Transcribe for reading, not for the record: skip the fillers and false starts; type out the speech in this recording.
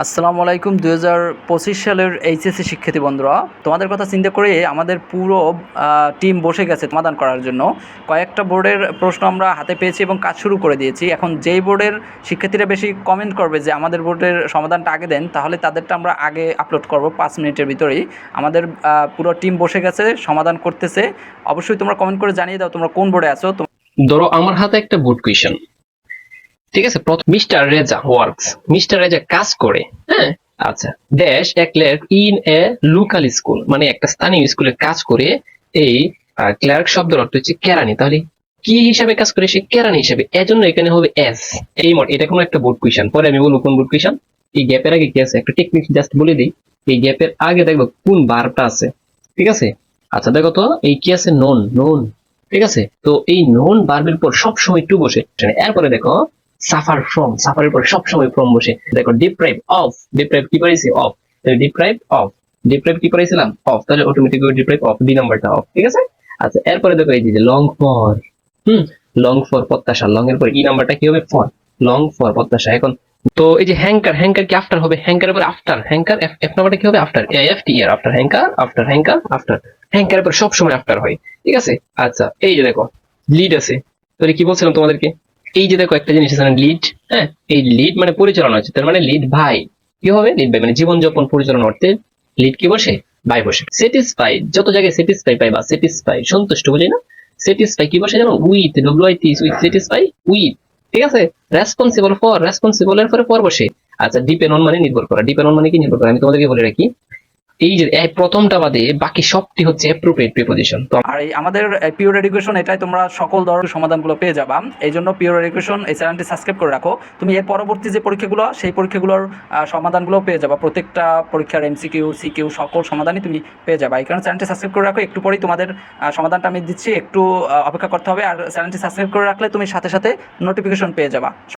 আসসালামু আলাইকুম। 2025 সালের এইচএসসি শিক্ষার্থী বন্ধুরা, তোমাদের কথা চিন্তা করে আমাদের পুরো টিম বসে গেছে সমাধান করার জন্য। কয়েকটা বোর্ডের প্রশ্ন আমরা হাতে পেয়েছি এবং কাজ শুরু করে দিয়েছি। এখন যেই বোর্ডের শিক্ষার্থীরা বেশি কমেন্ট করবে যে আমাদের বোর্ডের সমাধানটা আগে দেন, তাহলে তাদেরটা আমরা আগে আপলোড করব 5 মিনিটের ভিতরেই। আমাদের পুরো টিম বসে গেছে, সমাধান করতেছে। অবশ্যই তোমরা কমেন্ট করে জানিয়ে দাও তোমরা কোন বোর্ডে আছো। ধরো আমার হাতে একটা বোর্ড কুয়েশন, ঠিক আছে। প্রথম mister Reza works, mister Reza কাজ করে, হ্যাঁ। আচ্ছা, dash a clerk in a local school, মানে একটা স্থানীয় স্কুলে কাজ করে। এই ক্লার্ক শব্দের অর্থ হচ্ছে কেরানি, তাহলে কি হিসাবে কাজ করে? সে কেরানি হিসাবে, এজন্য এখানে হবে এস। এই মোট এটা কোনো একটা বোর্ড কুয়েশন, পরে আমি বলবো কোন বোর্ড কুয়েশন। এই গ্যাপের আগে কি আছে একটা টেকনিক জাস্ট বলে দিই। এই গ্যাপের আগে দেখবো কোন ভার্বটা আছে, ঠিক আছে। আচ্ছা দেখো তো এই কি আছে, নন নন, ঠিক আছে। তো এই নন ভার্বের পর সবসময় টু বসে, এরপরে দেখো সাফার ফ্রম, সাফারের পর সবসময় ফ্রম বসে। দেখো ডিপ্রাইভ অফ, ডিপ্রাইভ কি পাইছি? অফ। ডিপ্রাইভ অফ, ডিপ্রাইভ কি পাইছিলাম? অফ, তাহলে অটোমেটিক ডিপ্রাইভ অফ, ডি নাম্বারটা অফ, ঠিক আছে। আচ্ছা এরপরে দেখো এই যে লং ফর, লং ফর প্রত্যাশা, লং এর পর ই নাম্বারটা কি হবে? ফর, লং ফর প্রত্যাশা। এখন তো এই যে হ্যাঙ্কার, হ্যাঙ্কার কি আফটার হবে? হ্যাঙ্কারের পর আফটার, হ্যাঙ্কার এফ, এফ নাম্বারটা কি হবে? আফটার, এ এফ টি এর আফটার, হ্যাঙ্কার আফটার, হ্যাঙ্কার আফটার, হ্যাঙ্কারের পর সব সময় আফটার হয়, ঠিক আছে। আচ্ছা এই যে দেখো লিড আছে, তাহলে কি বলছিলাম তোমাদেরকে? এই যে দেখো একটা জিনিস আছে না, লিড, হ্যাঁ। এই লিড মানে পরিচালনা হচ্ছে, তার মানে লিড ভাই কি হবে? লিড ভাই মানে জীবনযাপন পরিচালনা অর্থে লিড কি বসে? ভাই বসে। স্যাটিসফাই, যত জায়গায় স্যাটিসফাই পাই বা স্যাটিসফাই সন্তুষ্ট, বুঝি না। স্যাটিসফাই কি বসে জানো? উইথ, ডব্লিউআইটি, উইথ, স্যাটিসফাই উইথ, ঠিক আছে। রেসপন্সিবল ফর, রেসপন্সিবল এর পরে ফর বসে। আচ্ছা ডিপেন্ড অন মানে নির্ভর করা, ডিপেন্ড অন মানে কি? নির্ভর করা। আমি তোমাদেরকে বলে রাখি, এই যে প্রথমটা বাদে বাকি সবটি হচ্ছে অ্যাপ্রোপ্রিয়েট প্রিপোজিশন। তো আর এই আমাদের পিওর এডুকেশন, এটাই তোমরা সকল ধরনের সমাধানগুলো পেয়ে যাবা। এই জন্য পিওর এডুকেশন এই চ্যানেলটি সাবস্ক্রাইব করে রাখো। তুমি এর পরবর্তী যে পরীক্ষাগুলো, সেই পরীক্ষাগুলোর সমাধানগুলো পেয়ে যাবা। প্রত্যেকটা পরীক্ষার এমসিকিউ, সিকিউ সকল সমাধানই তুমি পেয়ে যাবা। এই কারণে চ্যানেলটি সাবস্ক্রাইব করে রাখো। একটু পরেই তোমাদের সমাধানটা আমি দিচ্ছি, একটু অপেক্ষা করতে হবে। আর চ্যানেলটি সাবস্ক্রাইব করে রাখলে তুমি সাথে সাথে নোটিফিকেশন পেয়ে যাবা।